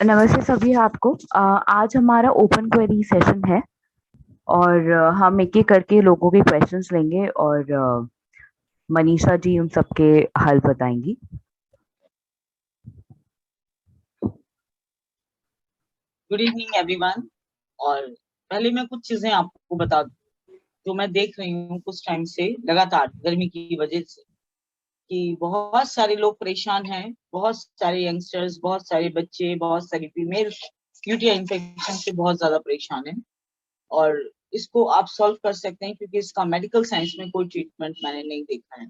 नमस्ते सभी आपको। आज हमारा ओपन क्वेरी सेशन है और हम एक एक करके लोगों के क्वेश्चंस लेंगे और मनीषा जी उन सबके हल बताएंगी। Good evening everyone. और पहले मैं कुछ चीजें आपको बता दूं जो मैं देख रही हूँ कुछ टाइम से लगातार गर्मी की वजह से कि बहुत सारे लोग परेशान हैं। बहुत सारे यंगस्टर्स, बहुत सारे बच्चे, बहुत सारी फीमेल यूटीआई इन्फेक्शन से बहुत ज्यादा परेशान हैं। और इसको आप सॉल्व कर सकते हैं क्योंकि इसका मेडिकल साइंस में कोई ट्रीटमेंट मैंने नहीं देखा है।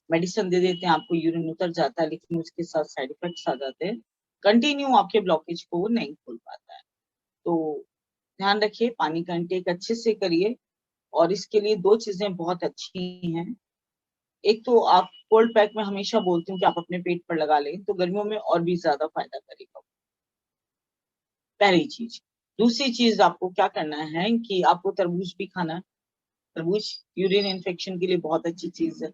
मेडिसिन दे देते हैं, आपको यूरिन उतर जाता है, लेकिन उसके साथ साइड इफेक्ट्स आ जाते हैं। कंटिन्यू आपके ब्लॉकेज को वो नहीं खोल पाता है। तो ध्यान रखिए, पानी का इंटेक अच्छे से करिए। और इसके लिए दो चीजें बहुत अच्छी हैं। एक तो आप कोल्ड पैक में हमेशा बोलती हूँ कि आप अपने पेट पर लगा लें, तो गर्मियों में और भी ज्यादा फायदा करेगा, पहली चीज। दूसरी चीज, आपको क्या करना है कि आपको तरबूज भी खाना है। तरबूज यूरिन इन्फेक्शन के लिए बहुत अच्छी चीज है।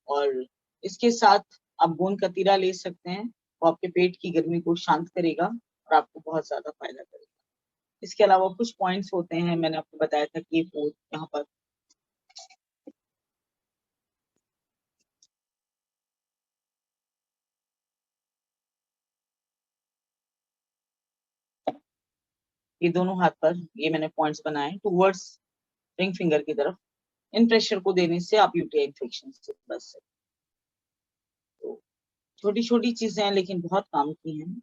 और इसके साथ आप गोंद कतीरा ले सकते हैं, वो आपके पेट की गर्मी को शांत करेगा और आपको बहुत ज्यादा फायदा करेगा। इसके अलावा कुछ पॉइंट्स होते हैं, मैंने आपको बताया था कि यहाँ पर ये दोनों हाथ पर ये मैंने पॉइंट्स बनाए टूवर्ड्स रिंग फिंगर की तरफ। इन प्रेशर को देने से आप यूटीआई इन्फेक्शन से बच सकते हो। तो छोटी छोटी चीजें हैं लेकिन बहुत काम की हैं।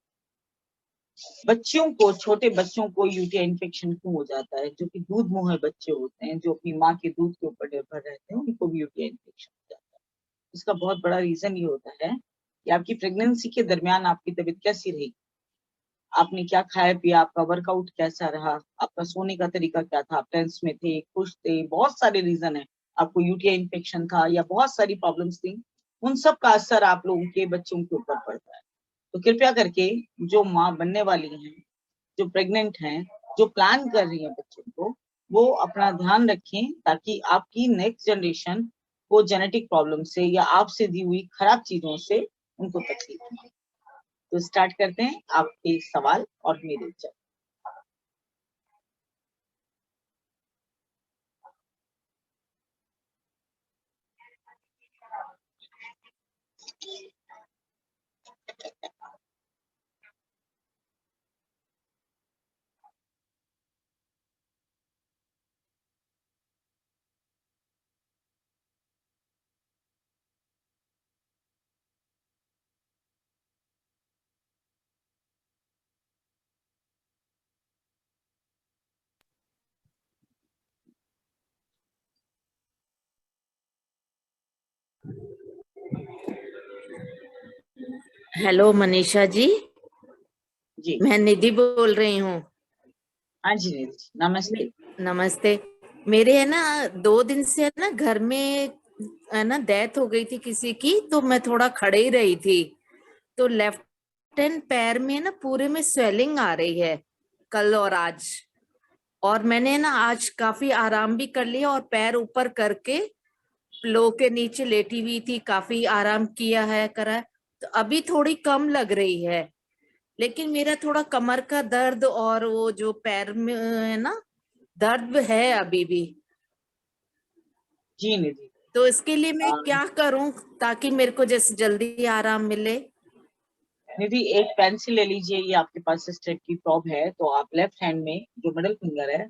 बच्चियों को, छोटे बच्चों को यूटीआई इन्फेक्शन क्यों हो जाता है? जो कि दूध मुंह बच्चे होते हैं, जो अपनी माँ के दूध के ऊपर निर्भर रहते हैं, उनको भी यूटीआई इन्फेक्शन हो जाता है। इसका बहुत बड़ा रीजन ये होता है कि आपकी प्रेगनेंसी के दरमियान आपकी तबीयत कैसी रही, आपने क्या खाया पिया, आपका वर्कआउट कैसा रहा, आपका सोने का तरीका क्या था, आप टेंस में थे, खुश थे, बहुत सारे रीजन है। आपको यूटीआई इन्फेक्शन था या बहुत सारी प्रॉब्लम्स थी, उन सब का असर आप लोगों के बच्चों के ऊपर पड़ता है। तो कृपया करके जो माँ बनने वाली हैं, जो प्रेग्नेंट हैं, जो प्लान कर रही है बच्चों को, वो अपना ध्यान रखें ताकि आपकी नेक्स्ट जनरेशन को जेनेटिक प्रॉब्लम से या आपसे दी हुई खराब चीजों से उनको तकलीफ ना हो। तो स्टार्ट करते हैं आपके सवाल और मेरे जवाब। हेलो मनीषा जी, जी मैं निधि बोल रही हूँ। हाँ जी निधि जी, नमस्ते। नमस्ते। मेरे है ना 2 दिन से है ना घर में है ना डेथ हो गई थी किसी की, तो मैं थोड़ा खड़े ही रही थी। तो लेफ्ट हैंड पैर में ना पूरे में स्वेलिंग आ रही है कल और आज। और मैंने ना आज काफी आराम भी कर लिया और पैर ऊपर करके प्लो के नीचे लेटी हुई थी, काफी आराम किया है, करा है। तो अभी थोड़ी कम लग रही है, लेकिन मेरा थोड़ा कमर का दर्द और वो जो पैर में है ना दर्द है अभी भी। जी निधि। तो इसके लिए मैं क्या करूं ताकि मेरे को जैसे जल्दी आराम मिले? निधि, एक पेंसिल ले लीजिए, ये आपके पास इस टाइप की प्रॉब है तो आप लेफ्ट हैंड में जो मिडल फिंगर है,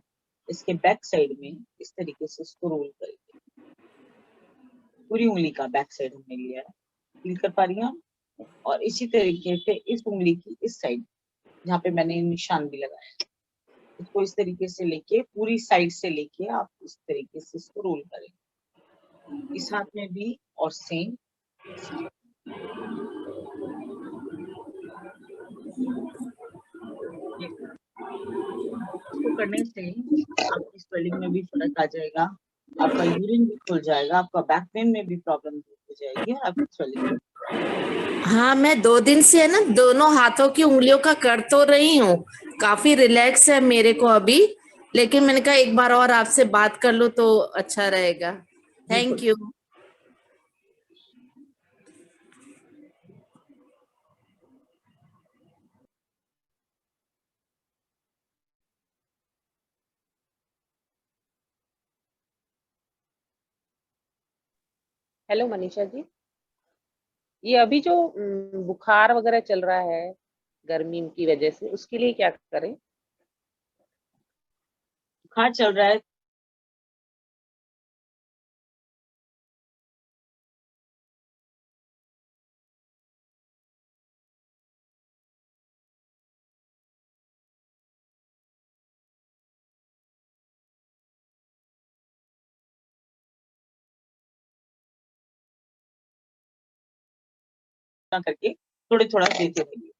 इसके बैक साइड में इस तरीके से इसको रोल करिए। पूरी उंगली का बैक साइड हमने लिया है, फील कर पा रही हैं आप? और इसी तरीके से इस उंगली की इस साइड जहाँ पे मैंने निशान भी लगाया है, इसको इस तरीके से लेके पूरी साइड से लेके आप इस तरीके से इसको रोल करें। इस हाथ में भी और सेम इस हाथ। इसको करने से आपकी स्वेलिंग में भी फर्क आ जाएगा, आपका यूरिन भी खुल जाएगा, आपका बैक पेन में भी प्रॉब्लम हो जाएगी और आपकी स्वेलिंग। हाँ, मैं 2 दिन से है ना दोनों हाथों की उंगलियों का कर तो रही हूँ, काफी रिलैक्स है मेरे को अभी। लेकिन मैंने कहा एक बार और आपसे बात कर लूँ तो अच्छा रहेगा। थैंक बिल्कुल। यू। हेलो मनीषा जी, ये अभी जो बुखार वगैरह चल रहा है गर्मी की वजह से, उसके लिए क्या करें? बुखार चल रहा है ना करके थोड़े थोड़ा देते रहिए।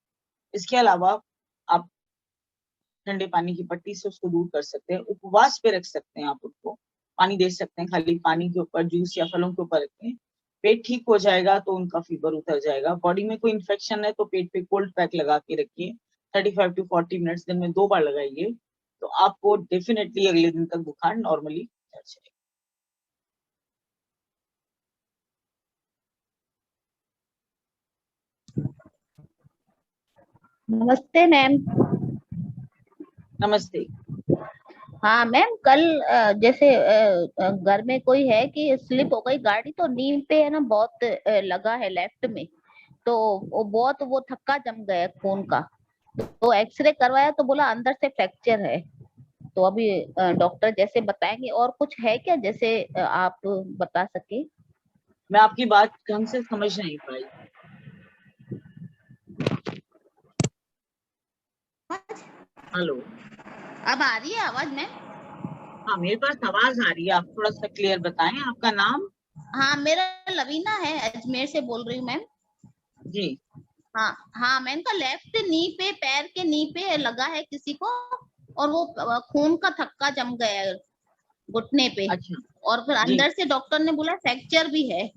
इसके अलावा आप ठंडे पानी की पट्टी से उसको दूर कर सकते हैं। उपवास पे रख सकते हैं, आप उसको पानी दे सकते हैं, खाली पानी के ऊपर जूस या फलों के ऊपर रखें। पेट ठीक हो जाएगा तो उनका फीवर उतर जाएगा। बॉडी में कोई इन्फेक्शन है तो पेट पे कोल्ड पैक लगा के रखिए। 35 to 40 मिनट्स दिन में 2 बार लगाइए, तो आपको डेफिनेटली अगले दिन तक बुखार नॉर्मली उतर जाएगा। नमस्ते मैम। नमस्ते। हाँ मैम, कल जैसे घर में कोई है कि स्लिप हो गई गाड़ी, तो नीम पे है ना बहुत लगा है लेफ्ट में, तो वो बहुत वो थक्का जम गया है खून का। तो एक्सरे करवाया तो बोला अंदर से फ्रैक्चर है। तो अभी डॉक्टर जैसे बताएंगे। और कुछ है क्या जैसे आप बता सके? मैं आपकी बात ढंग से समझ नहीं पाई। हेलो, अब आ रही है आवाज मैम? हाँ मेरे पास आवाज आ रही है, आप थोड़ा सा क्लियर बताएं आपका नाम। हाँ, मेरा लवीना है, अजमेर से बोल रही हूँ मैम। जी। हाँ हाँ मैम, का लेफ्ट नी पे, पैर के नी पे लगा है किसी को, और वो खून का थक्का जम गया है घुटने पे। अच्छा और फिर जी। अंदर से डॉक्टर ने बोला फ्रैक्चर भी है,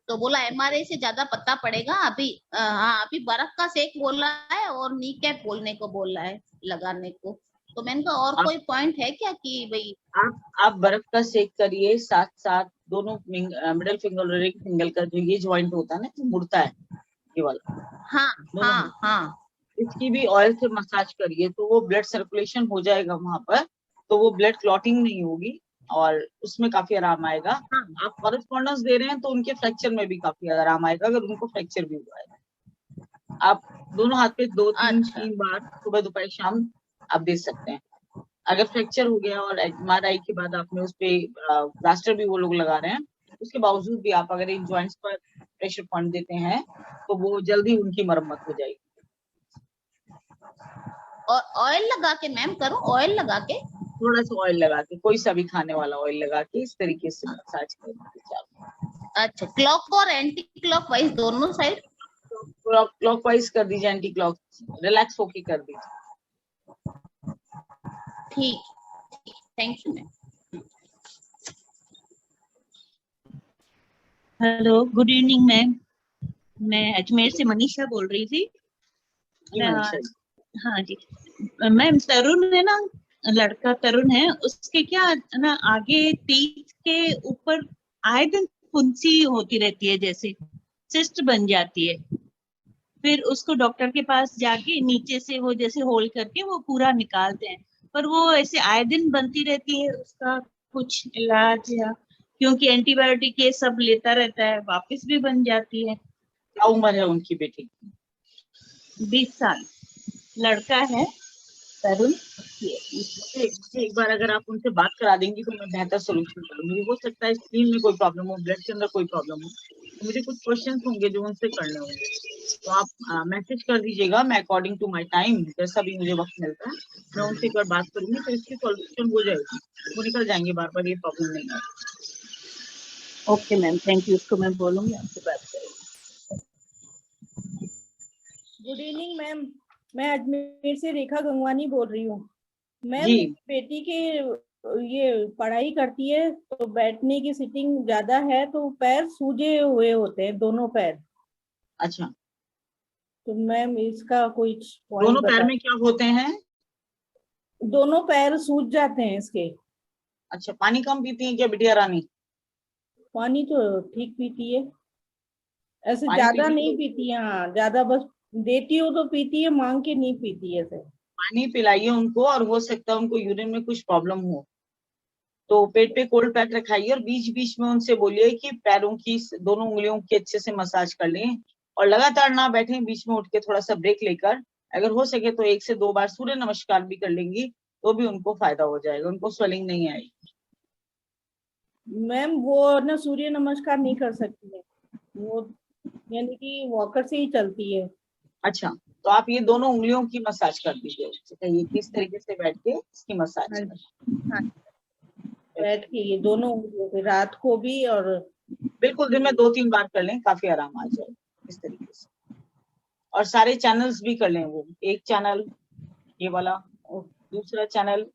तो बोला एमआरआई से ज्यादा पता पड़ेगा। अभी हाँ, अभी बर्फ का सेक बोल रहा है और नी कैप बोलने को बोल रहा है लगाने को। तो मैंने कहा और आप कोई पॉइंट है क्या कि भाई? आप बर्फ का सेक करिए, साथ साथ दोनों मिडिल फिंगर और रिंग फिंगर का जो ये ज्वाइंट होता है ना, जो मुड़ता है, ये वाला हाँ दोनों हाँ मुड़ते हैं, हाँ। इसकी भी ऑयल से मसाज करिए, तो वो ब्लड सर्कुलेशन हो जाएगा वहां पर, तो वो ब्लड क्लॉटिंग नहीं होगी और उसमें काफी आराम आएगा। हाँ। आप कॉरेस्पॉन्डेंस दे रहे हैं तो उनके फ्रैक्चर में भी काफी आराम आएगा, अगर उनको फ्रैक्चर भी हुआ है। आप दोनों हाथ पे 2 3 अच्छा 3 बार सुबह दोपहर शाम आप दे सकते हैं। अगर फ्रैक्चर हो गया और एमआरआई के बाद आपने उस पे प्लास्टर भी वो लोग लगा रहे हैं, उसके बावजूद भी आप अगर इन जॉइंट्स पर प्रेशर पॉइंट देते हैं तो वो जल्दी उनकी मरम्मत हो जाएगी। और ऑयल लगा के मैम करूं? ऑयल लगा के? थोड़ा सा ऑयल लगा के, कोई सा भी खाने वाला ऑयल लगा के इस तरीके से मसाज कर दीजिए आप। अच्छा, क्लॉक और एंटी क्लॉक वाइज दोनों साइड? क्लॉक वाइज कर दीजिए, एंटी क्लॉक रिलैक्स होके कर दीजिए। ठीक, thank you ma'am. Hello, good evening ma'am. मैं अजमेर से मनीषा बोल रही थी। जी मनीषा जी। हाँ जी मैम, तरुण है ना, लड़का तरुण है, उसके क्या ना आगे टीथ के ऊपर आए दिन फुंसी होती रहती है, जैसे सिस्ट बन जाती है। फिर उसको डॉक्टर के पास जाके नीचे से वो जैसे होल करके वो पूरा निकालते हैं, पर वो ऐसे आए दिन बनती रहती है। उसका कुछ इलाज या, क्योंकि एंटीबायोटिक ये सब लेता रहता है, वापस भी बन जाती है। क्या उम्र है उनकी बेटी की? 20 साल लड़का है तरुण। मुझे एक बार अगर आप उनसे बात करा देंगी तो मैं बेहतर सोल्यूशन करूंगी। हो सकता है स्किन में कोई प्रॉब्लम हो, ब्लड के अंदर कोई प्रॉब्लम हो, तो मुझे कुछ क्वेश्चंस होंगे जो उनसे करने होंगे। तो आप मैसेज कर दीजिएगा, मैं अकॉर्डिंग टू माय टाइम जैसा भी मुझे वक्त मिलता है मैं उनसे एक बार बात करूंगी, तो इसकी सॉल्यूशन हो जाएगी, वो निकल जाएंगे, बार बार ये प्रॉब्लम नहीं आएगी। Okay ma'am, thank you. उसको मैं बोलूंगी आपसे बात करेंगे। गुड इवनिंग मैम, मैं अजमेर से रेखा गंगवानी बोल रही हूँ। मैम, जी। बेटी की ये पढ़ाई करती है तो बैठने की सीटिंग ज्यादा है, तो पैर सूजे हुए होते हैं दोनों पैर। अच्छा, तो मैम इसका कोई पॉइंट दोनों पैर बता। में क्या होते हैं? दोनों पैर सूज जाते हैं इसके। अच्छा, पानी कम पीती हैं क्या बिटिया रानी? पानी तो ठीक पीती है, ऐसे पानी ज्यादा पीती नहीं है, पीती है। हाँ, ज्यादा बस देती हो तो पीती है, मांग के नहीं पीती है ऐसे। पानी पिलाइए उनको, और हो सकता है उनको यूरिन में कुछ प्रॉब्लम हो, तो पेट पे कोल्ड पैक रखाइए और बीच बीच में उनसे बोलिए कि पैरों की दोनों उंगलियों की अच्छे से मसाज कर लें और लगातार ना बैठे, बीच में उठ के थोड़ा सा ब्रेक लेकर अगर हो सके तो 1 से 2 बार सूर्य नमस्कार भी कर लेंगी तो भी उनको फायदा हो जाएगा, उनको स्वेलिंग नहीं आएगी। मैम वो ना सूर्य नमस्कार नहीं कर सकती है, वो यानी कि वॉकर से ही चलती है। अच्छा, तो आप ये दोनों उंगलियों की मसाज कर दीजिए, उससे कहिए किस तरीके से बैठ के इसकी मसाज हाँ, कर। हाँ, बैठ के ये दोनों उंगलियों पे रात को भी और बिल्कुल दिन में 2-3 बार कर लें, काफी आराम आ जाएगा इस तरीके से। और सारे चैनल्स भी कर लें, वो एक चैनल ये वाला, दूसरा चैनल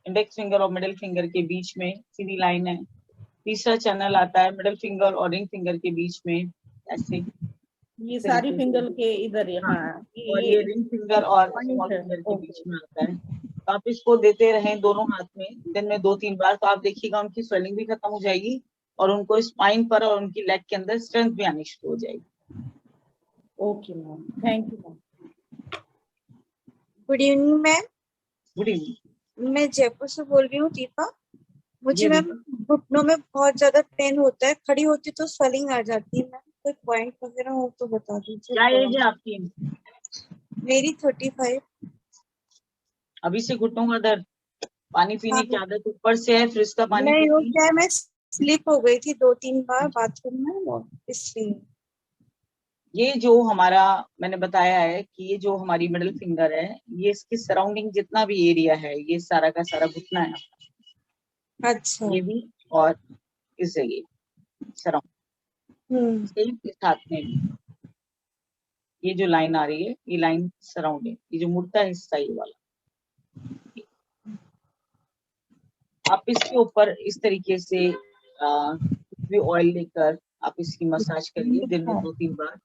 इंडेक्स फिंगर और मिडिल फिंगर के बीच में सीधी लाइन है, तीसरा चैनल आता है मिडिल फिंगर और रिंग फिंगर के बीच में ऐसे, ये सारी फिंगर के इधर हाँ, हाँ और ये रिंग फिंगर और स्मॉल फिंगर के बीच में आता है। तो आप इसको देते रहें दोनों हाथ में दिन में 2-3 बार, तो आप देखिएगा उनकी स्वेलिंग भी खत्म हो जाएगी और उनको स्पाइन पर और उनकी लेग के अंदर स्ट्रेंथ भी आनी शुरू हो जाएगी। Okay ma'am, thank you ma'am. Good evening ma'am, good evening. मैं जयपुर से बोल रही हूँ दीपा। मुझे जी मैम दीपा। घुटनों में बहुत ज्यादा पेन होता है, खड़ी होती तो स्वेलिंग आ जाती है मैम, कोई पॉइंट वगैरह हो तो बता दीजिए। क्या एज है आपकी? मेरी 35। अभी से घुटनों का दर्द, पानी पीने हाँ की आदत ऊपर से है, फ्रिज का पानी नहीं, वो पीती क्या है, मैं स्लिप हो गई थी 2-3 बार बाथरूम में, वो इसलिए। ये जो हमारा मैंने बताया है कि ये जो हमारी मिडिल फिंगर है, ये इसके सराउंडिंग जितना भी एरिया है ये सारा का सारा घुटना है, अच्छा। ये भी और इस जगह सराउंड सेम इस हाथ में भी, ये जो लाइन आ रही है ये लाइन सराउंडिंग, ये जो मुड़ता है हिस्सा ये वाला, आप इसके ऊपर इस तरीके से भी ऑयल लेकर आप इसकी मसाज करिए दिन में 2-3 बार,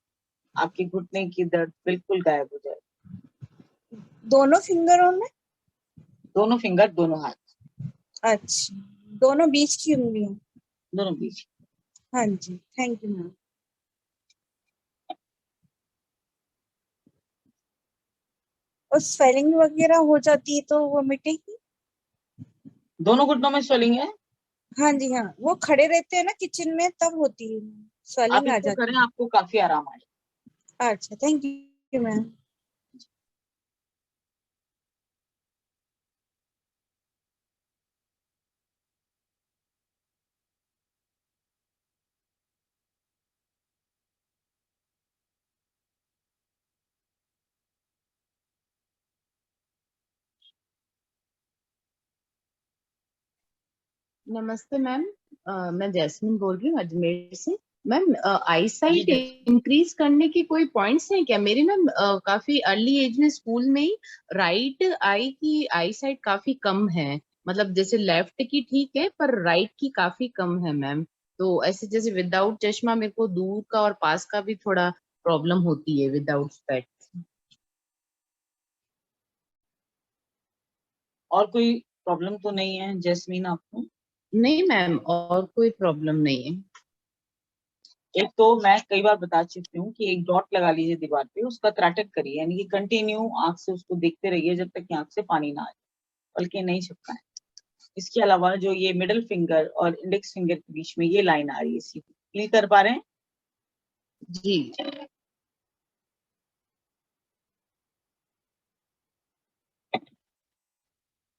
आपके घुटने की दर्द बिल्कुल गायब हो जाए। दोनों फिंगरों में? दोनों फिंगर, दोनों हाथ। अच्छा, दोनों बीच की उंगलियां? दोनों बीच। हाँ जी, थैंक यू मैम। और स्वेलिंग वगैरह हो जाती है तो वो मिटेगी? दोनों घुटनों में स्वेलिंग है? हाँ जी हाँ, वो खड़े रहते हैं ना किचन में तब होती है आप स्वेलिंग आ इसको जाती करें, आपको काफी आराम आएगा। है। अच्छा, थैंक यू मैम। नमस्ते मैम, मैं जैस्मिन बोल रही हूँ अजमेर से। मैम आई साइट जी। इंक्रीज करने के कोई पॉइंट्स हैं क्या? मेरी मैम काफी अर्ली एज में स्कूल में ही राइट आई की आई साइट काफी कम है, मतलब जैसे लेफ्ट की ठीक है पर राइट की काफी कम है मैम। तो ऐसे जैसे विदाउट चश्मा मेरे को दूर का और पास का भी थोड़ा प्रॉब्लम होती है विदाउट स्पेक्स। और कोई प्रॉब्लम तो नहीं है जैस्मीन आपको? नहीं मैम, और कोई प्रॉब्लम नहीं है। एक तो मैं कई बार बता चुकी हूँ कि एक डॉट लगा लीजिए दीवार पे, उसका त्राटक करिए, यानी कि कंटिन्यू आंख से उसको देखते रहिए जब तक कि आंख से पानी ना आए, बल्कि नहीं चिपकाएं। इसके अलावा जो ये मिडिल फिंगर और इंडेक्स फिंगर के बीच में ये लाइन आ रही है, इसी फील कर पा रहे हैं? जी।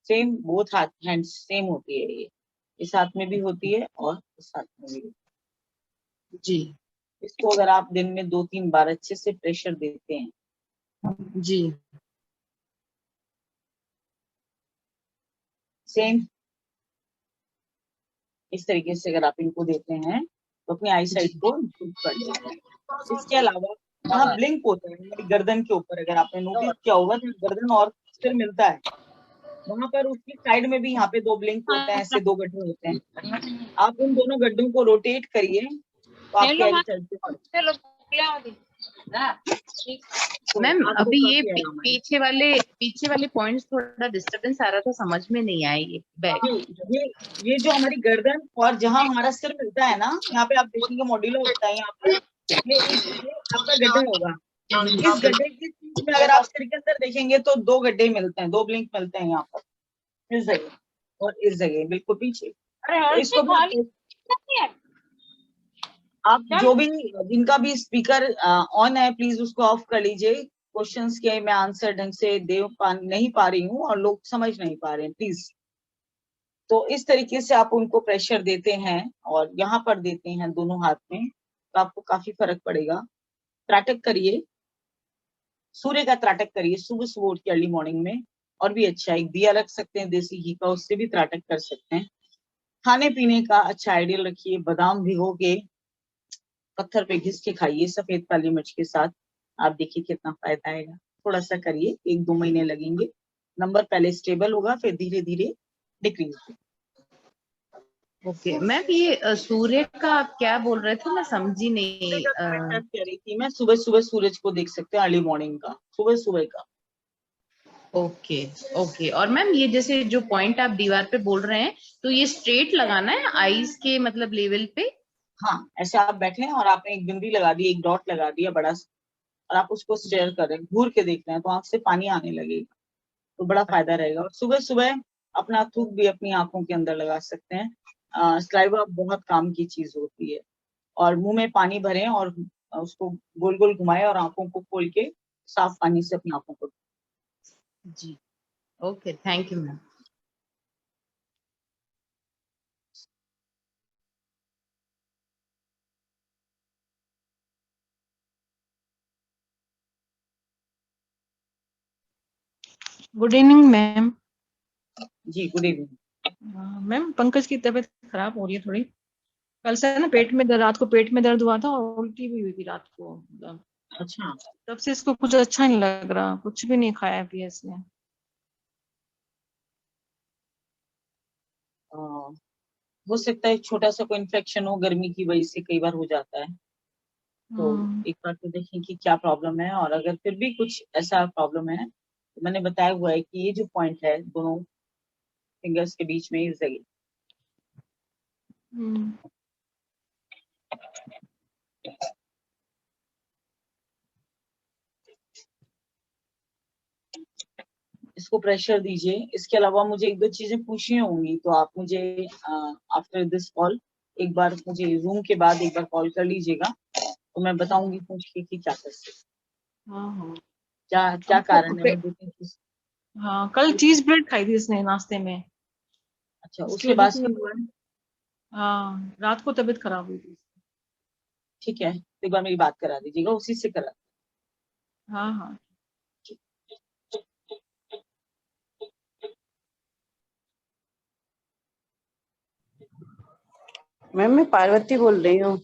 सेम बोथ हाथ हैंड्स सेम होती है, ये इस हाथ में भी होती है और इस हाथ में भी। जी। इसको अगर आप दिन में 2-3 बार अच्छे से प्रेशर देते हैं, जी। सेम इस तरीके से अगर आप इनको देते हैं तो अपनी आई साइट को इम्प्रूव कर लेते हैं। इसके अलावा वहाँ ब्लिंक होता है हमारी गर्दन के ऊपर, अगर आपने नोटिस किया होगा तो गर्दन और सिर मिलता है, वहां पर उसकी साइड में भी यहाँ पे 2 ब्लिंक होते हैं, ऐसे 2 गड्ढे होते हैं। आप उन दोनों गड्ढों को रोटेट करिए तो आपके आई साइड मैम अभी ये पीछे वाले पॉइंट्स थोड़ा डिस्टरबेंस आ रहा था, समझ में नहीं आए ये बैक। ये जो हमारी गर्दन और जहाँ हमारा सिर मिलता है ना, यहाँ पे आप देखेंगे मॉड्यूलर होता है, यहाँ पे ये आपका गड्ढा होगा। इस गड्ढे के बीच में अगर आप सिर के अंदर देखेंगे तो 2 गड्ढे मिलते हैं, 2 ब्लिंक मिलते हैं यहाँ पर, इस जगह और इस जगह बिल्कुल पीछे। तो इसको भी आप जो भी जिनका भी स्पीकर ऑन है प्लीज उसको ऑफ कर लीजिए। क्वेश्चंस के मैं आंसर ढंग से नहीं पा रही हूँ और लोग समझ नहीं पा रहे हैं प्लीज। तो इस तरीके से आप उनको प्रेशर देते हैं और यहाँ पर देते हैं दोनों हाथ में, तो आपको काफी फर्क पड़ेगा। त्राटक करिए, सूर्य का त्राटक करिए सुबह सुबह उठ के अर्ली मॉर्निंग में, और भी अच्छा एक दिया रख सकते हैं देसी घी का, उससे भी त्राटक कर सकते हैं। खाने पीने का अच्छा आइडियल रखिए, बादाम भिगो के पत्थर पे घिस के खाइए सफेद काली मिर्च के साथ, आप देखिए कितना फायदा आएगा। थोड़ा सा करिए, 1-2 महीने लगेंगे, नंबर पहले स्टेबल होगा फिर धीरे धीरे डिक्रीज होगा। ओके मैम, ये सूर्य का आप क्या बोल रहे थे, मैं समझी नहीं। कह रही थी मैं सुबह सुबह सूरज को देख सकते हैं, अर्ली मॉर्निंग का, सुबह सुबह का। Okay okay. और मैम ये जैसे जो पॉइंट आप दीवार पे बोल रहे हैं, तो ये स्ट्रेट लगाना है आईज के मतलब लेवल पे? हाँ, ऐसे आप बैठे हैं और आपने एक बिंदी लगा दी, एक डॉट लगा दिया बड़ा सा, और आप उसको स्टेयर कर रहे हैं, घूर के देख रहे हैं, तो आंख से पानी आने लगेगा, तो बड़ा फायदा रहेगा। और सुबह सुबह अपना थूक भी अपनी आंखों के अंदर लगा सकते हैं। स्लाइवा बहुत काम की चीज होती है। और मुंह में पानी भरें और उसको गोल गोल घुमाएं और आंखों को खोल के साफ पानी से अपनी आंखों को। जी okay, thank you ma'am. Good evening ma'am. जी गुड इवनिंग। मैम पंकज की तबीयत खराब हो रही है थोड़ी, कल से ना पेट में दर्द, रात को पेट में दर्द हुआ था और उल्टी भी हुई थी रात को। अच्छा, तब से इसको कुछ अच्छा नहीं लग रहा, कुछ भी नहीं खाया पिया इसने। हो सकता है छोटा सा कोई इन्फेक्शन हो, गर्मी की वजह से कई बार हो जाता है, तो एक बार तो देखें कि क्या प्रॉब्लम है। और अगर फिर भी कुछ ऐसा प्रॉब्लम है तो मैंने बताया हुआ है कि ये जो पॉइंट है दोनों फिंगर्स के बीच में इस जगह, इसको प्रेशर दीजिए। इसके अलावा मुझे 1-2 चीजें पूछनी होंगी, तो आप मुझे आफ्टर दिस कॉल एक बार मुझे जूम के बाद एक बार कॉल कर लीजिएगा, तो मैं बताऊंगी पूछ के कि क्या कर सकते। हाँ क्या क्या कारण है। हाँ, कल चीज ब्रेड खाई थी इसने नाश्ते में। अच्छा, उसके बाद से हुआ है? हाँ, रात को तबीयत खराब हुई थी। ठीक है, एक बार मेरी बात करा दीजिएगा, उसी से करा। हाँ हाँ। मैम मैं पार्वती बोल रही हूँ।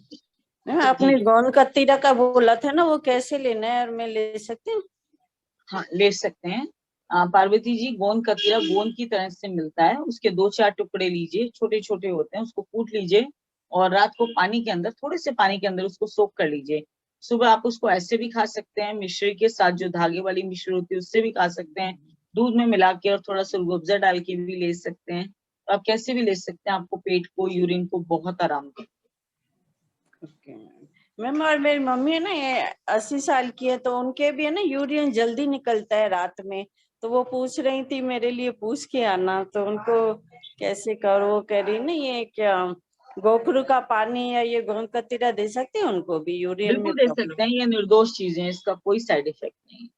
मैम आपने गोंद कतीरा का बोला था ना, वो कैसे लेना है और मैं ले सकती हूँ? हाँ, ले सकते हैं। पार्वती जी, गोंद कतीरा गोंद की तरह से मिलता है, उसके 2-4 टुकड़े लीजिए, छोटे छोटे होते हैं, उसको कूट लीजिए और रात को पानी के अंदर, थोड़े से पानी के अंदर उसको सोक कर लीजिए। सुबह आप उसको ऐसे भी खा सकते हैं, मिश्री के साथ, जो धागे वाली मिश्री होती है उससे भी खा सकते हैं, दूध में मिला के और थोड़ा सा रूअफ़ज़ा डाल के भी ले सकते हैं। तो आप कैसे भी ले सकते हैं, आपको पेट को, यूरिन को बहुत आराम देगा। मैम और मेरी मम्मी है ना, ये 80 साल की है, तो उनके भी है ना यूरिन जल्दी निकलता है रात में, तो वो पूछ रही थी मेरे लिए पूछ के आना, तो उनको कैसे करो, कह रही ना ये क्या गोखरू का पानी या ये गोंद कतीरा दे सकते हैं उनको भी यूरिन में? बिल्कुल दे सकते हैं, ये निर्दोष चीजें, इसका कोई साइड इफेक्ट नहीं।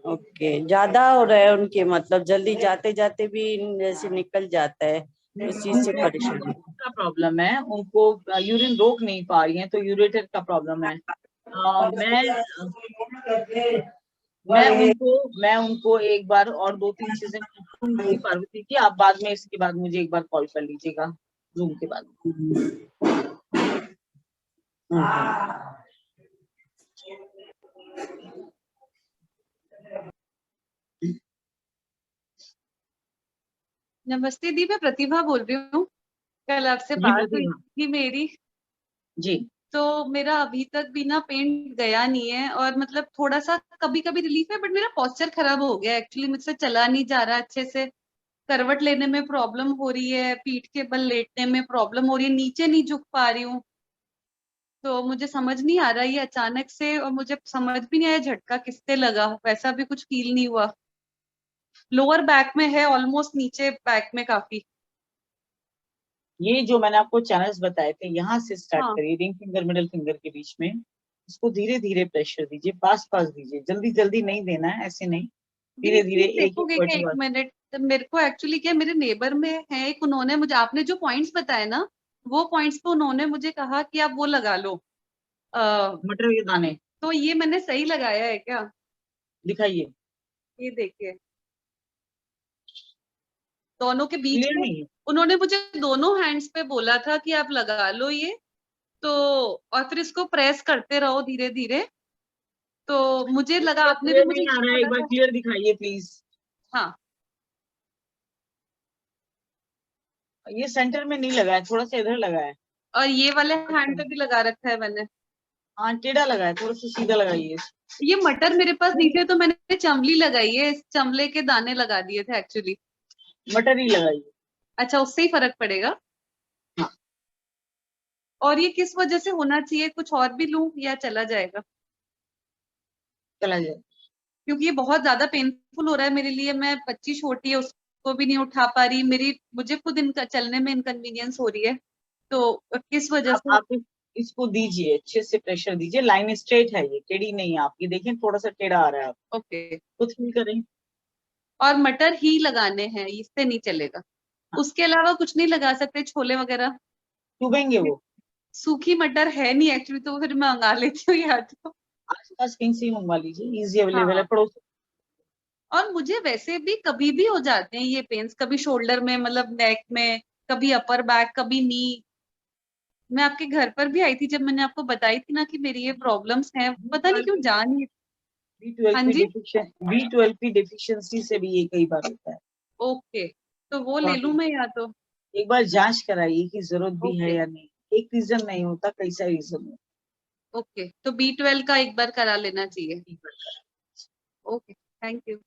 ओके, ज्यादा हो रहा है उनके, मतलब जल्दी जाते जाते भी जैसे निकल जाता है, उस चीज से परेशान का प्रॉब्लम है, उनको यूरिन रोक नहीं पा रही है, तो यूरेटर का प्रॉब्लम है। मैं उनको एक बार और 2-3 चीजें पूछूंगी पार्वती की, आप बाद में, इसके बाद मुझे एक बार कॉल कर लीजिएगा जूम के बाद। नमस्ते दी, मैं प्रतिभा बोल रही हूँ। कल आपसे बात हुई थी मेरी जी, तो मेरा अभी तक भी ना पेंट गया नहीं है, और मतलब थोड़ा सा कभी कभी रिलीफ है, बट मेरा पोस्चर खराब हो गया एक्चुअली, मुझसे चला नहीं जा रहा अच्छे से, करवट लेने में प्रॉब्लम हो रही है, पीठ के बल लेटने में प्रॉब्लम हो रही है, नीचे नहीं झुक पा रही हूँ। तो मुझे समझ नहीं आ रहा ये अचानक से, और मुझे समझ भी नहीं आया झटका किससे लगा, वैसा भी कुछ फील नहीं हुआ। लोअर बैक में है, ऑलमोस्ट नीचे बैक में काफी। ये जो मैंने आपको चैनल्स बताए थे, यहाँ से स्टार्ट हाँ करिए, रिंग फिंगर मिडिल फिंगर के बीच में। इसको धीरे धीरे प्रेशर दीजिए, पास पास दीजिए, जल्दी जल्दी नहीं देना है, ऐसे नहीं, धीरे धीरे दीदी एक एक देखोगे क्या वर्ड एक बाद। मिनट? तो मेरे को एक्चुअली क्या, मेरे नेबर में है एक, उन्होंने मुझे, आपने जो पॉइंट्स बताए ना, वो पॉइंट्स पे उन्होंने मुझे कहा कि आप वो लगा लो। मटर के दाने तो ये मैंने सही लगाया है क्या? दिखाइए, ये देखिए, दोनों के बीच क्लियर में नहीं है? उन्होंने मुझे दोनों हैंड्स पे बोला था कि आप लगा लो ये। तो और फिर इसको प्रेस करते रहो धीरे धीरे। तो मुझे लगा, आपने भी क्लियर मुझे नहीं आ ये रहा है, एक बोला बार था। क्लियर दिखाइए प्लीज। हाँ, ये सेंटर में नहीं लगा है, थोड़ा सा इधर लगा है। और ये वाले हैंड पे भी लगा रखा है मैंने। हाँ टेढ़ा लगा है, थोड़ा सा सीधा लगाइए। ये मटर मेरे पास नहीं थे तो मैंने चमली लगाई है, इस चमले के दाने लगा दिए थे एक्चुअली। मटर ही लगाइए। अच्छा, उससे ही फर्क पड़ेगा? हाँ। और ये किस वजह से होना चाहिए? कुछ और भी लूं या चला जाएगा? चला जाए। क्योंकि ये बहुत ज्यादा पेनफुल हो रहा है मेरे लिए। मैं बच्ची छोटी है, उसको भी नहीं उठा पा रही, मुझे खुद इनका चलने में इनकन्वीनियंस हो रही है। तो किस वजह से? आप इसको दीजिए, अच्छे से प्रेशर दीजिए, लाइन स्ट्रेट है, ये टेढ़ी नहीं है आपकी, देखिए थोड़ा सा टेढ़ा आ रहा है। आप ओके। कुछ नहीं करें। और मटर ही लगाने हैं, इससे नहीं चलेगा? उसके अलावा कुछ नहीं लगा सकते? छोले वगैरह चुभेंगे वो। सूखी मटर है नहीं एक्चुअली, तो फिर मैं मंगा लेती हूँ या तो। आसपास कहीं से ही मंगवा लीजिए, इजी अवेलेबल है, हाँ, पड़ोस। और मुझे वैसे भी कभी भी हो जाते हैं ये पेन्स, कभी शोल्डर में, मतलब नेक में, कभी अपर बैक, कभी नी। मैं आपके घर पर भी आई थी जब मैंने आपको बताई थी ना कि मेरी ये प्रॉब्लम्स हैं, पता नहीं क्यों जा नहीं। हाँ जी। B12 की डिफिशियंसी से भी ये कई बार होता है। ओके, तो वो तो ले आप लूं मैं या तो? एक बार जांच कराइए कि जरूरत भी है ओके। या नहीं। एक रीजन नहीं होता, कई सारे रीजन होते ओके, तो B12 का एक बार करा लेना चाहिए। हैं। Okay, thank you.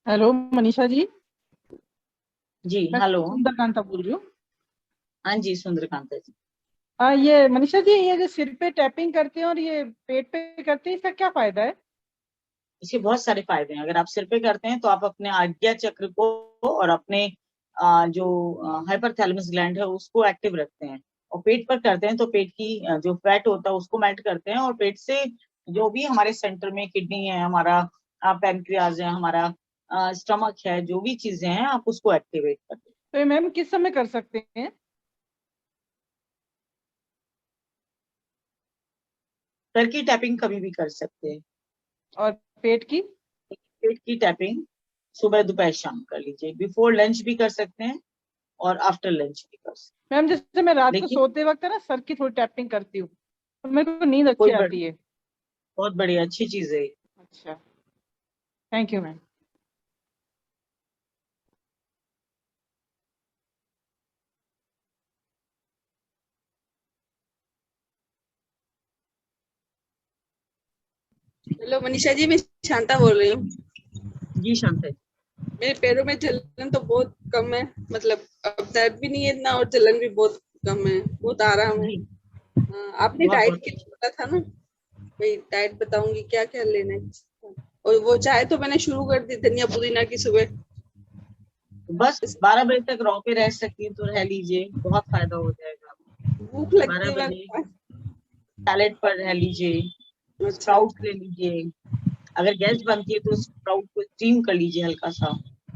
Hello Manisha ji. जी मैं हेलो। सुंदरकांता बोल रही हूँ। हाँ जी सुंदरकांता जी। हाँ, ये मनीषा जी, ये जो सिर पे टैपिंग करते हैं और ये पेट पे करते हैं, इसका क्या फायदा है? इसके बहुत सारे फायदे हैं। अगर आप सिर पे करते हैं तो आप अपने आज्ञा चक्र को और अपने जो हाइपरथैलेमस ग्लैंड है उसको एक्टिव रखते हैं। और पेट पर करते हैं तो पेट की जो फैट होता है उसको मेल्ट करते हैं, और पेट से जो भी हमारे सेंटर में किडनी है, हमारा पैनक्रियाज है, हमारा स्टमक है, जो भी चीजें हैं आप उसको एक्टिवेट करते हैं। तो ये मैम किस समय कर सकते हैं? सर की टैपिंग कभी भी कर सकते हैं। और पेट की? पेट की टैपिंग सुबह दोपहर शाम कर लीजिए, बिफोर लंच भी कर सकते हैं और आफ्टर लंच भी कर सकते मैम जैसे मैं रात हैं। को लेकिन सोते वक्त है ना, सर की थोड़ी टैपिंग करती हूँ तो मेरे को नींद अच्छी कोई आती है। बहुत बढ़िया, अच्छी चीज है। अच्छा, thank you ma'am. Hello Manisha ji, मैं शांता बोल रही हूँ। जी शांता जी। मेरे पैरों में जलन तो बहुत कम है, मतलब अब दर्द भी नहीं है इतना और जलन भी बहुत कम है, बहुत आराम है। आपने बहुत डाइट बहुत के लिए बोला था ना, वही डाइट बताऊंगी क्या क्या लेना है। और वो चाय तो मैंने शुरू कर दी, धनिया पुदीना की सुबह। बस 12 बजे तक रॉ पे रह सकती है तो रह लीजिए, बहुत फायदा हो जाएगा। भूख लगती 12 है बजे सैलेड पर रह लीजिए, स्प्राउट्स ले लीजिए। अगर गैस बनती है तो स्प्राउट को स्टीम कर लीजिए हल्का सा,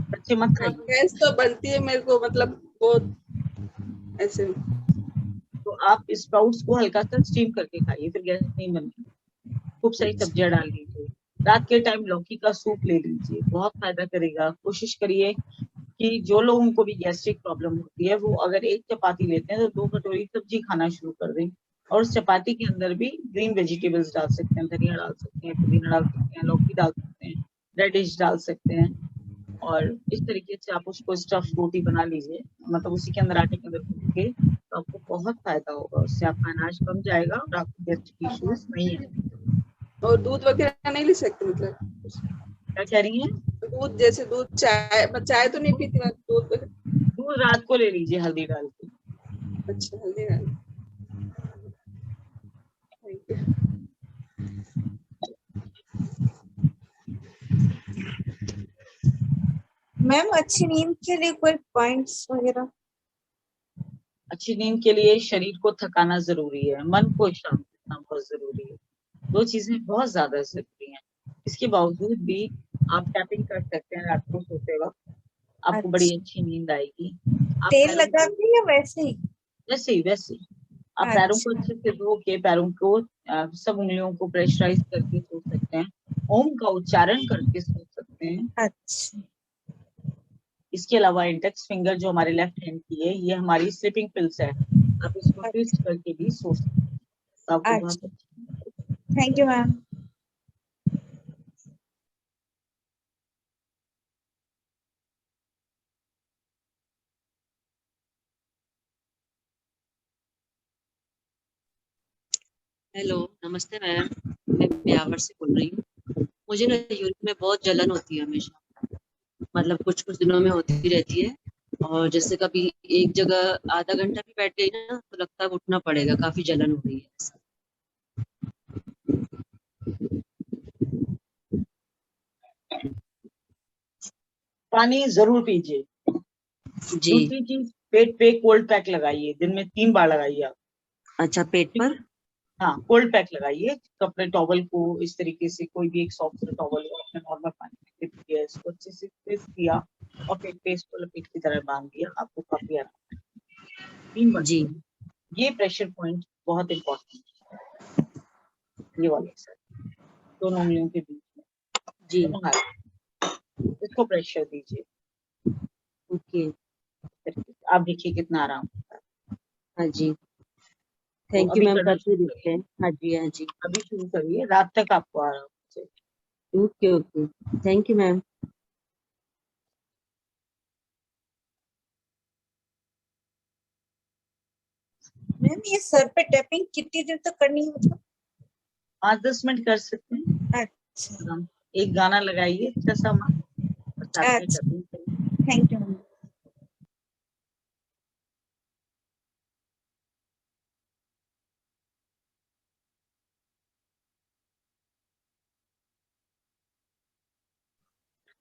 बच्चे मत खाइए। गैस तो बनती है मेरे को, मतलब बहुत ऐसे। तो आप स्प्राउट्स को हल्का सा स्टीम करके खाइए, फिर गैस नहीं बनती। खूब सारी सब्जियां डाल लीजिए। रात के टाइम लौकी का सूप ले लीजिए, बहुत फायदा करेगा। कोशिश करिए कि जो लोगों को भी गैस्ट्रिक प्रॉब्लम होती है वो अगर एक चपाती लेते हैं तो 2 कटोरी सब्जी खाना शुरू कर दें। और उस चपाती के अंदर भी ग्रीन वेजिटेबल्स डाल सकते हैं, धनिया डाल सकते हैं, पुदीना डाल सकते हैं, लौकी डाल सकते हैं, रेडिश डाल सकते हैं। और इस तरीके से आप उसको स्टफ रोटी बना लीजिए, मतलब उसी के अंदर आटे के अंदर भून के, तो आपको बहुत फायदा होगा। उससे आपका अनाज कम जाएगा और आपको गैस्ट्रिक इश्यूज नहीं है। और दूध वगैरह नहीं ले सकते? मतलब क्या कह रही हैं? दूध, जैसे दूध, चाय तो नहीं पीती मैं, दूध दूध रात को ले लीजिए हल्दी डाल के। अच्छा हल्दी डाल। Thank you. मैम अच्छी नींद के लिए कोई पॉइंट्स वगैरह? अच्छी नींद के लिए शरीर को थकाना जरूरी है, मन को शांत करना बहुत जरूरी है। दो चीजें बहुत ज्यादा जरूरी हैं। इसके बावजूद भी आप टैपिंग कर सकते हैं रात को सोते वक्त, आपको बड़ी अच्छी नींद आएगी। आप तेल पैरों लगा को के या वैसे ही? वैसे ही आप पैरों को अच्छे से धो के पैरों को सब उंगलियों को प्रेशराइज करके सो सकते हैं। ओम का उच्चारण करके सो सकते हैं। अच्छा। इसके अलावा इंडेक्स फिंगर जो हमारे लेफ्ट हैंड की है, ये हमारी स्लीपिंग पिल्स है, आप इसको ट्विस्ट करके भी सो सकते हैं। तो आपको बहुत अच्छा। Thank you ma'am. हेलो, नमस्ते मैम, मैं ब्यावर से बोल रही हूँ। मुझे ना यूरिन में बहुत जलन होती है हमेशा, मतलब कुछ कुछ दिनों में होती रहती है। और जैसे कभी एक जगह आधा घंटा भी बैठ गई ना तो लगता है उठना पड़ेगा, काफी जलन हो रही है। पानी जरूर पीजिए। दूसरी चीज, पेट पे कोल्ड पैक लगाइए, दिन में 3 बार लगाइए आप। अच्छा, पेट पर? हाँ, कोल्ड पैक लगाइए। कपड़े टॉवल को इस तरीके से, कोई भी एक सॉफ्ट टॉवल को अपने नॉर्मल पानी में डिप किया, इसको अच्छे से ट्विस्ट किया और फिर पेस्ट को लपेट की तरह बांध दिया, आपको काफी आराम है। 3 बार जी। ये प्रेशर पॉइंट बहुत इम्पोर्टेंट है, ये वाले सर दोनों उंगलियों के बीच में जी, इसको प्रेशर दीजिए। ओके, आप देखिए कितना आराम होता है। हाँ जी, थैंक यू मैम, करके देखते हैं। हाँ जी, हाँ जी, अभी शुरू करिए, रात तक आपको आराम हो। Okay okay, thank you ma'am. Ma'am ये सर पे टैपिंग कितनी देर तक करनी है, मतलब? 5-10 मिनट कर सकते हैं। अच्छा। एक गाना लगाइए अच्छा सा माँ, थैंक यू।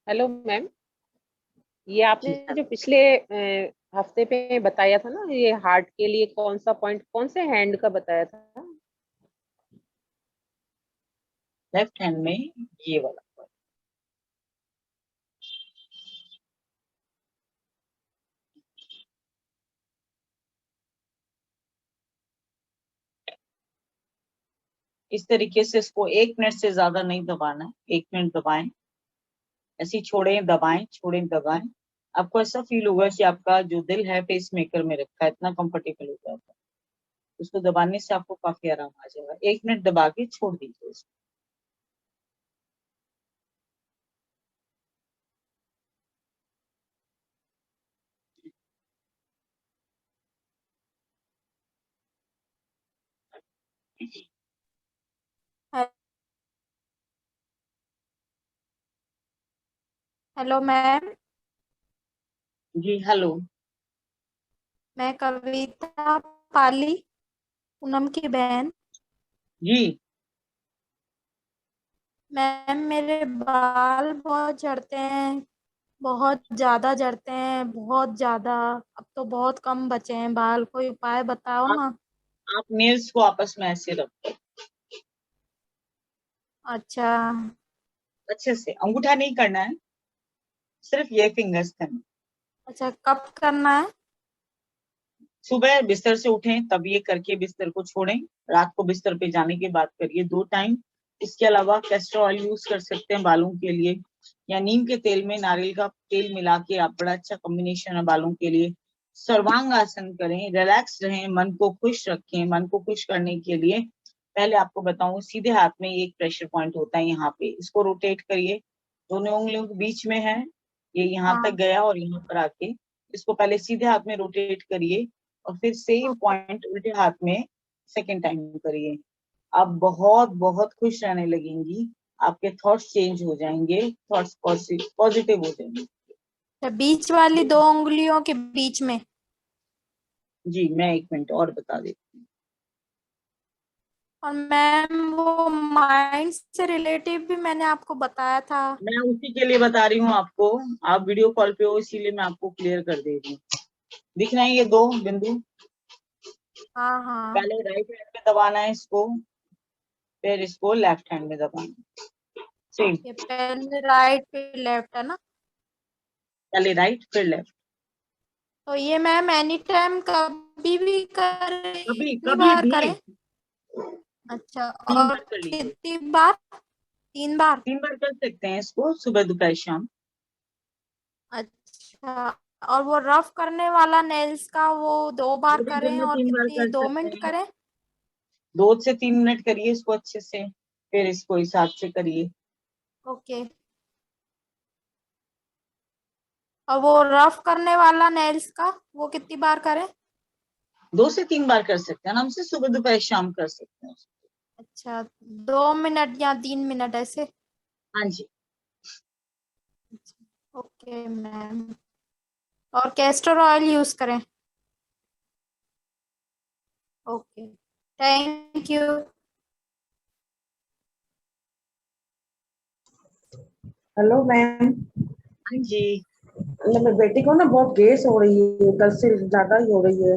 हेलो मैम, ये आपने जो पिछले हफ्ते पे बताया था ना, ये हार्ट के लिए कौन सा पॉइंट, कौन से हैंड का बताया था? लेफ्ट हैंड में ये वाला। इस तरीके से इसको 1 मिनट से ज्यादा नहीं दबाना है, 1 मिनट दबाएं, ऐसे छोड़ें, दबाएं, छोड़ें, दबाएं। आपको ऐसा फील होगा कि आपका जो दिल है पेस मेकर में रखा है, इतना कंफर्टेबल हो जाता है। उसको दबाने से आपको काफी आराम आ जाएगा। 1 मिनट दबा के छोड़ दीजिए इसको। Hello ma'am. जी हेलो। मैं कविता पाली, पूनम की बहन। जी मैम मेरे बाल बहुत झड़ते हैं, बहुत ज्यादा झड़ते हैं, बहुत ज्यादा। अब तो बहुत कम बचे हैं बाल, कोई उपाय बताओ ना। आप नेल्स को आपस में ऐसे रखो। अच्छा। अच्छे से अंगूठा नहीं करना है, सिर्फ ये फिंगर्स करना। अच्छा, कब करना है? सुबह बिस्तर से उठें तब ये करके बिस्तर को छोड़ें, रात को बिस्तर पे जाने के बाद करिए 2 टाइम। इसके अलावा कैस्टर ऑयल यूज कर सकते हैं बालों के लिए, या नीम के तेल में नारियल का तेल मिला के आप, बड़ा अच्छा कॉम्बिनेशन है बालों के लिए। सर्वांग आसन करें, रिलैक्स रहें, मन को खुश रखें। मन को खुश करने के लिए पहले आपको बताऊं, सीधे हाथ में एक प्रेशर पॉइंट होता है, यहाँ पे इसको रोटेट करिए, दोनों उंगलियों के बीच में है, ये यहाँ तक गया और यहाँ पर आके इसको पहले सीधे हाथ में रोटेट करिए और फिर सेम पॉइंट उल्टे हाथ में सेकेंड टाइम करिए। आप बहुत बहुत खुश रहने लगेंगी, आपके थॉट्स चेंज हो जाएंगे, थॉट्स पॉजिटिव हो जाएंगे। बीच वाली 2 उंगलियों के बीच में? जी मैं 1 मिनट और बता देती हूँ। और मैम वो माइंड से रिलेटिव भी मैंने आपको बताया था। मैं उसी के लिए बता रही हूँ आपको, आप वीडियो कॉल पे हो इसीलिए मैं आपको क्लियर कर दे रही हूँ। दिख रहे हैं ये 2 बिंदु? हाँ हाँ। पहले राइट हैंड में दबाना है इसको, फिर इसको लेफ्ट हैंड में दबाना है। सेम, ये पहले राइट फिर लेफ्ट है ना? पहले राइट फिर लेफ्ट। तो ये मैम एनी टाइम कभी भी करें, कभी कितनी कभी बार भी करें? अच्छा, 3 और बार कर लीजिए। कितनी बार? 3 बार? 3 बार कर सकते हैं इसको, सुबह दोपहर शाम। अच्छा, और वो रफ करने वाला नेल्स का वो 2 बार वो भी दिन करें में और 3 बार कितनी कर 2 सकते मिनट हैं। करें? 2 से 3 मिनट करिए इसको अच्छे से, फिर इसको हिसाब से करिए। ओके। और वो रफ करने वाला नेल्स का वो कितनी बार करें? 2 से 3 बार कर सकते हैं आराम से, सुबह दोपहर शाम कर सकते हैं। अच्छा, 2 मिनट या 3 मिनट ऐसे? हाँ जी। Okay ma'am. और कैस्टर ऑयल यूज करें? Okay, thank you. Hello ma'am. हाँ जी। मेरे बेटे को ना बहुत गैस हो रही है, कल से ज्यादा ही हो रही है।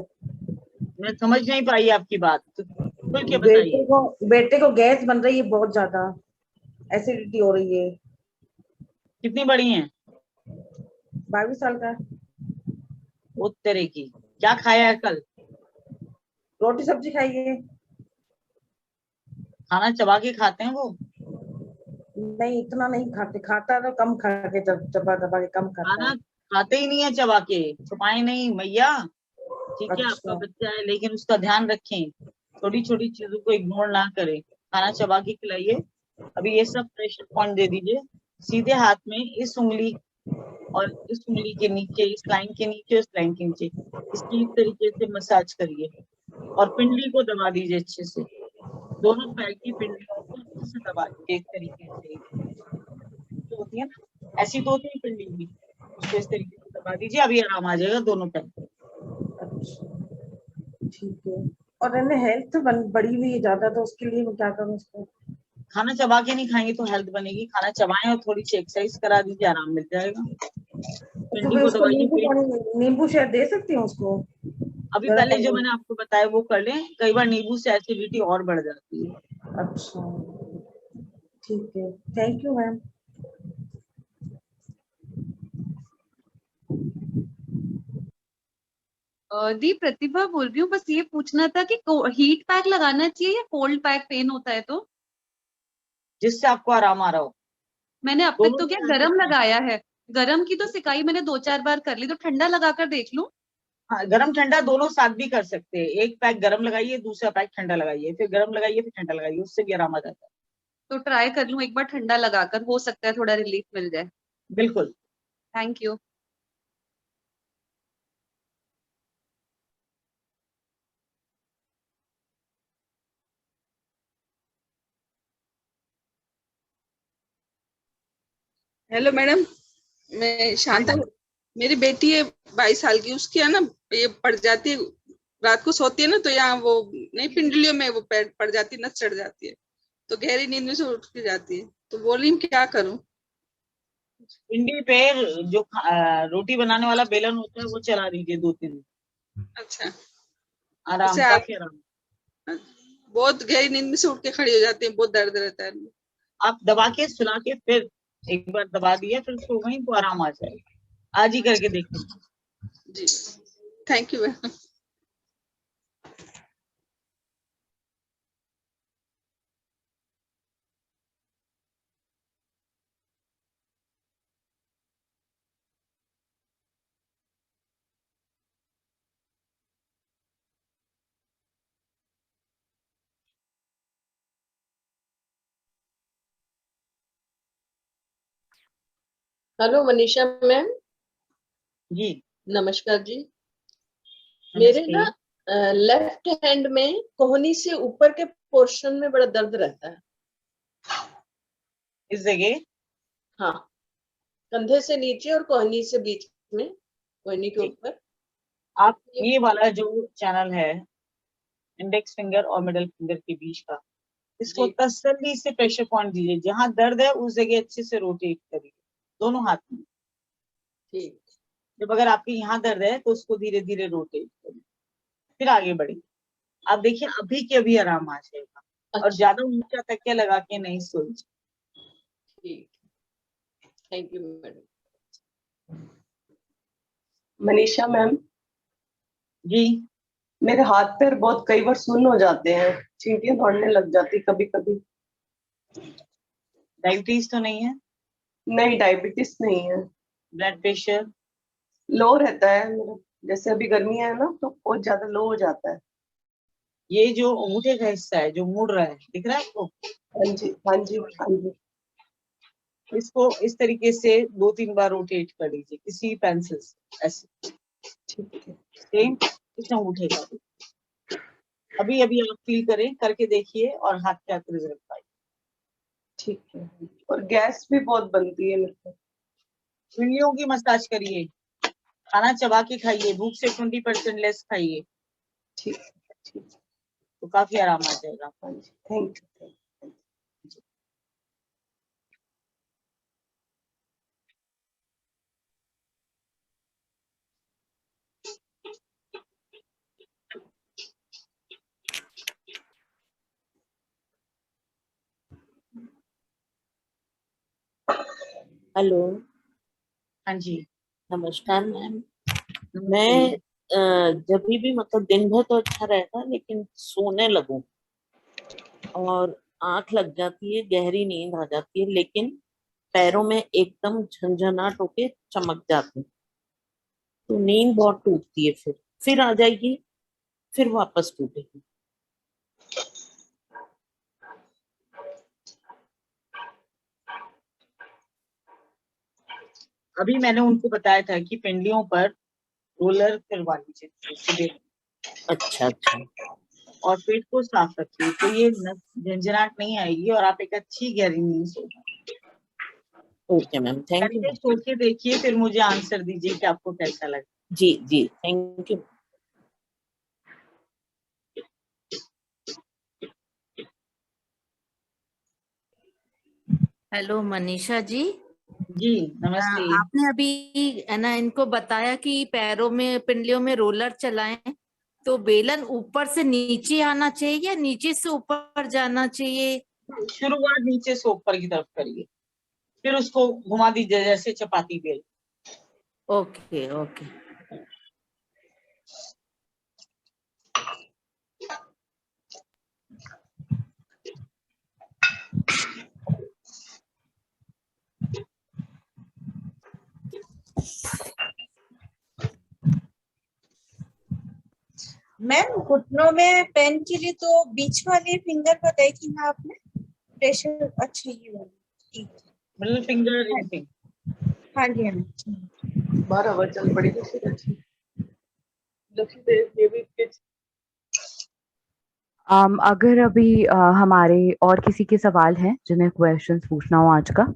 मैं समझ नहीं पाई आपकी बात, तो खुल के बताइए। बेटे को गैस बन रही है बहुत ज्यादा, एसिडिटी हो रही है। कितनी बड़ी हैं? 22 साल का। वो तरह की क्या खाया है कल? रोटी सब्जी खाई है। खाना चबा के खाते हैं वो? नहीं इतना नहीं खाते, खाता है तो कम खा के, चबा चबा के कम खाता खाना है। खाते ही नहीं है चबा के, छुपाए नहीं मैया। ठीक है आपका बच्चा है, लेकिन उसका ध्यान रखें, छोटी छोटी चीजों को इग्नोर ना करें, खाना चबा के खिलाइए। अभी ये सब प्रेशर पॉइंट दे दीजिए, सीधे हाथ में इस उंगली और इस उंगली के नीचे, इस लाइन के नीचे, इस लाइन के नीचे, इसकी इस तरीके से मसाज करिए और पिंडली को दबा दीजिए अच्छे से। दोनों पैर की पिंडलियों को अच्छे से दबा दीजिए एक तरीके से, जो होती है ना ऐसी तो होती है पिंडली भी, उसको इस तरीके से दबा दीजिए, अभी आराम आ जाएगा दोनों पैर। ठीक है। और मैंने हेल्थ बढ़ी हुई है ज्यादा, तो उसके लिए मैं क्या करूँ उसको? खाना चबा के नहीं खाएंगे तो हेल्थ बनेगी, खाना चबाएं और थोड़ी सी एक्सरसाइज करा दीजिए, आराम मिल जाएगा। तो पिंडी मैं को उसको दबाइए। नींबू शहद दे सकती हूँ उसको? अभी पहले जो मैंने आपको बताया वो कर लें, कई बार नींबू से एसिडिटी और बढ़ जाती है। अच्छा ठीक है, थैंक यू मैम। दी प्रतिभा बोल रही हूँ, बस ये पूछना था कि हीट पैक लगाना चाहिए या कोल्ड पैक पेन होता है तो? जिससे आपको आराम आ रहा हो। मैंने अब तक तो क्या गरम लगाया है, गरम की तो सिकाई मैंने 2-4 बार कर ली, तो ठंडा लगाकर देख लूं? हाँ गरम ठंडा दोनों साथ भी कर सकते हैं, एक पैक गरम लगाइए, दूसरा पैक ठंडा लगाइए, फिर गरम लगाइए फिर ठंडा लगाइए, उससे भी आराम आ जाता है। तो ट्राई कर लूं एक बार ठंडा लगाकर, हो सकता है थोड़ा रिलीफ मिल जाए। बिल्कुल। Thank you. हेलो मैडम, मैं शांता। मेरी बेटी है 22 साल की, उसकी है ना ये पड़ जाती है, रात को सोती है ना तो यहाँ वो नहीं पिंडलियों में वो पैर पड़ जाती है, नस चढ़ जाती है, तो गहरी नींद में से उठ के जाती है, तो बोल रही हूँ क्या करूँ? पिंडी पे जो रोटी बनाने वाला बेलन होता है वो चला दीजिए 2-3 दिन। अच्छा। आराम, आप काफी आराम। बहुत गहरी नींद में से उठ के खड़ी हो जाती है, बहुत दर्द रहता है। आप दबा के सुला के फिर एक बार दबा दिया फिर सो गई तो आराम आ जाएगा। आज ही करके देखिए। जी thank you ma'am. Hello Manisha ma'am. जी नमस्कार जी। मेरे ना लेफ्ट हैंड में कोहनी से ऊपर के पोर्शन में बड़ा दर्द रहता है। इस जगह? हाँ, कंधे से नीचे और कोहनी से बीच में, कोहनी के ऊपर। आप ये वाला जो चैनल है इंडेक्स फिंगर और मिडिल फिंगर के बीच का, इसको तसल्ली से प्रेशर पॉइंट दीजिए, जहां दर्द है उस जगह अच्छे से रोटेट करिए दोनों हाथ में। ठीक। जब अगर आपके यहाँ दर्द है तो उसको धीरे धीरे रोटेट करिए, फिर आगे बढ़िए। आप देखिए अभी के अभी आराम आ जाएगा। और ज्यादा ऊंचा तकिया लगा के नहीं सोइए। ठीक, thank you madam. Manisha ma'am ji, मेरे हाथ पैर बहुत कई बार सुन्न हो जाते हैं, चींटियां दौड़ने लग जाती कभी कभी। डायबिटीज तो नहीं है? नहीं, डायबिटीज नहीं है। Blood pressure? लो रहता है मेरा, जैसे अभी गर्मियां है ना तो बहुत ज्यादा लो हो जाता है। ये जो अंगूठे का हिस्सा है जो मुड़ रहा है, दिख रहा है आपको? हाँ जी, हाँ जी, हाँ जी। इसको इस तरीके से 2-3 बार रोटेट कर लीजिए किसी पेंसिल से, ऐसे। ठीक है। सेम इस अंगूठे का भी। अभी अभी आप फील करें, करके देखिए और हाथ के हाथ रिजल्ट पाइए। ठीक है। और गैस भी बहुत बनती है मेरे को। पिंडलियों की मसाज करिए, खाना चबा के खाइए, भूख से 20% लेस खाइए। ठीक ठीक, तो काफी आराम आ जाएगा। हाँ जी, थैंक यू। हेलो। हाँ जी, नमस्कार मैम। मैं जब भी मतलब दिन भर तो अच्छा रहता है, लेकिन सोने लगूं और आंख लग जाती है, गहरी नींद आ जाती है, लेकिन पैरों में एकदम झंझनाट होके चमक जाती है, तो नींद बहुत टूटती है, फिर आ जाएगी, फिर वापस टूटेगी। अभी मैंने उनको बताया था कि पिंडलियों पर रोलर करवा लीजिए सुबह। अच्छा अच्छा। और पेट को साफ रखिए, तो ये झंझनाट नहीं आएगी और आप एक अच्छी गहरी नींद सोना। Okay ma'am, thank you. सो के देखिए, फिर मुझे आंसर दीजिए कि आपको कैसा लगा। जी जी, thank you. Hello Manisha ji. जी नमस्ते। आपने अभी है ना इनको बताया कि पैरों में पिंडलियों में रोलर चलाएं, तो बेलन ऊपर से नीचे आना चाहिए या नीचे से ऊपर जाना चाहिए? शुरुआत नीचे से ऊपर की तरफ करिए, फिर उसको घुमा दीजिए जैसे चपाती बेल। Okay okay. मैम घुटनों में पेन के लिए तो बीच वाले फिंगर बताई थी ना आपने, प्रेशर अच्छा ये वाला। Middle finger, ring finger. हाँ जी हाँ जी। 12 बार चल पड़ी तो फिर अच्छी। ये भी अगर अभी हमारे और किसी के सवाल हैं जिन्हें क्वेश्चंस पूछना हो आज का।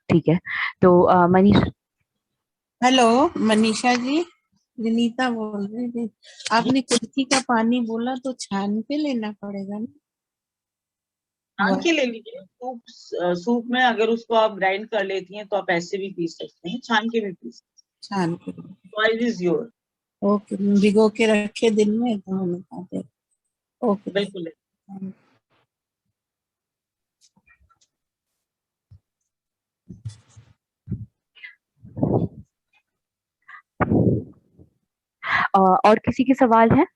ठीक है, तो मनीष। हेलो मनीषा जी, विनीता बोल रही थी। आपने कुल्फी का पानी बोला तो छान के लेना पड़ेगा ना? छान के ले लीजिए। सूप में अगर उसको आप ग्राइंड कर लेती हैं तो आप ऐसे भी पी सकते हैं, छान के भी पी सकते छान के। Choice is your. ओके, भिगो के रखे दिन में तो हमें खाते। ओके बिल्कुल। और किसी के सवाल हैं?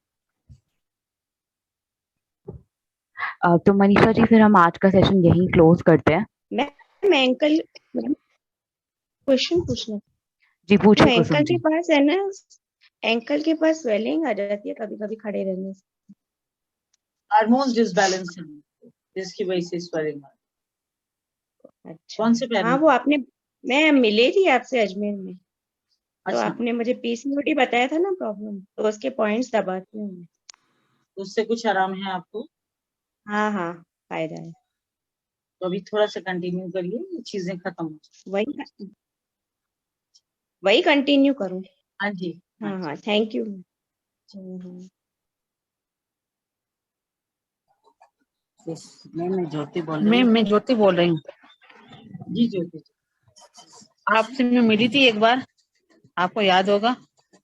तो मनीषा जी फिर हम आज का सेशन यहीं क्लोज करते हैं। मैम एंकल क्वेश्चन पूछना। जी पूछिए एंकल कुसुम के जी। पास है ना, एंकल के पास स्वेलिंग आ जाती है कभी कभी खड़े रहने से। हार्मोन्स डिसबैलेंस है जिसकी वजह से स्वेलिंग। अच्छा। कौन से पैर हाँ में? वो आपने, मैं मिले थी आपसे अजमेर में, तो अच्छा। आपने मुझे पीसीओडी बताया था ना प्रॉब्लम, तो उसके पॉइंट्स दबाती हूँ। उससे कुछ आराम है आपको? हाँ हाँ फायदा है। तो अभी थोड़ा सा कंटिन्यू करिए, ये चीजें खत्म हो जाए। वही कंटिन्यू करूं? हाँ जी। हाँ हाँ, थैंक यू। मैं ज्योति बोल रही हूँ। मैं ज्योति बोल रही हूँ। जी ज्योति, आपसे मैं मिली थी एक बार, आपको याद होगा।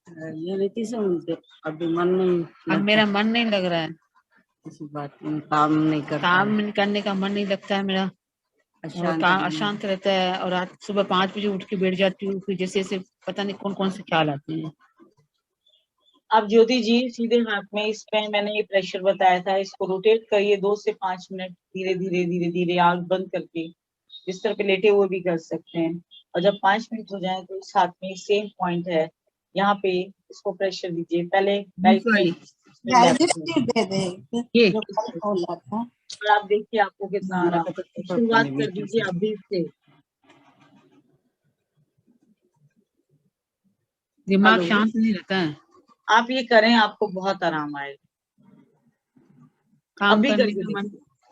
ये रीति से अभी मन नहीं, अब मेरा मन नहीं लग रहा है, किसी बात में काम नहीं करता, काम करने का मन नहीं लगता है मेरा, और काम अशांत रहता है, और रात सुबह 5 बजे उठ के बैठ जाती हूँ, फिर जैसे जैसे पता नहीं कौन कौन से ख्याल आते हैं। अब ज्योति जी सीधे हाथ में इस पे मैंने ये प्रेशर बताया था, इसको रोटेट करिए 2 से 5 मिनट, धीरे धीरे धीरे धीरे आंख बंद करके, बिस्तर पे लेटे हुए भी कर सकते हैं। और जब 5 मिनट हो जाए तो इस हाथ में सेम पॉइंट है, यहाँ पे इसको प्रेशर दीजिए। पहले ये और आप देखिए आपको कितना आराम। शुरुआत कर दीजिए अभी से। दिमाग शांत नहीं रहता है। आप ये करें, आपको बहुत आराम आएगा।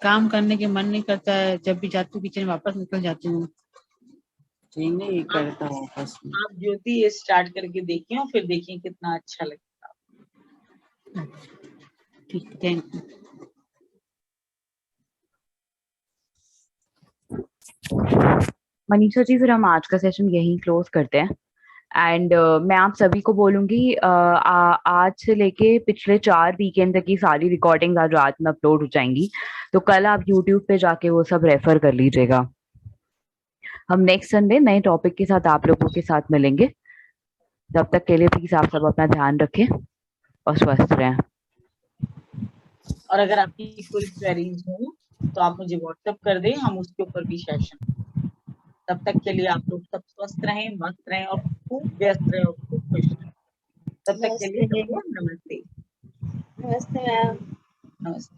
काम करने के मन नहीं करता है, जब भी जाती हूँ किचन वापस निकल जाती हूँ। नहीं करता हूँ बस। आप ज्योति ये स्टार्ट करके देखिए और फिर देखिए कितना अच्छा लगेगा। ठीक, थैंक यू। मनीषा जी, फिर हम आज का सेशन यहीं क्लोज करते हैं। एंड मैं आप सभी को बोलूंगी आज से लेके पिछले 4 वीकेंड तक की सारी रिकॉर्डिंग्स आज रात में अपलोड हो जाएंगी, तो कल आप यूट्यूब पे जाके वो सब रेफर कर लीजिएगा। हम नेक्स्ट संडे नए टॉपिक के साथ आप लोगों के साथ मिलेंगे। तब तक के लिए प्लीज आप सब अपना ध्यान रखें और स्वस्थ रहें। और अगर आपकी कोई क्वेरीज हो तो आप मुझे व्हाट्सएप कर दें, हम उसके ऊपर भी सेशन। तब तक के लिए आप लोग सब स्वस्थ रहें, मस्त रहें और खूब व्यस्त रहें और खूब खुश रहें। तब तक के लिए सबको नमस्ते। नमस्ते मैम। नमस्ते।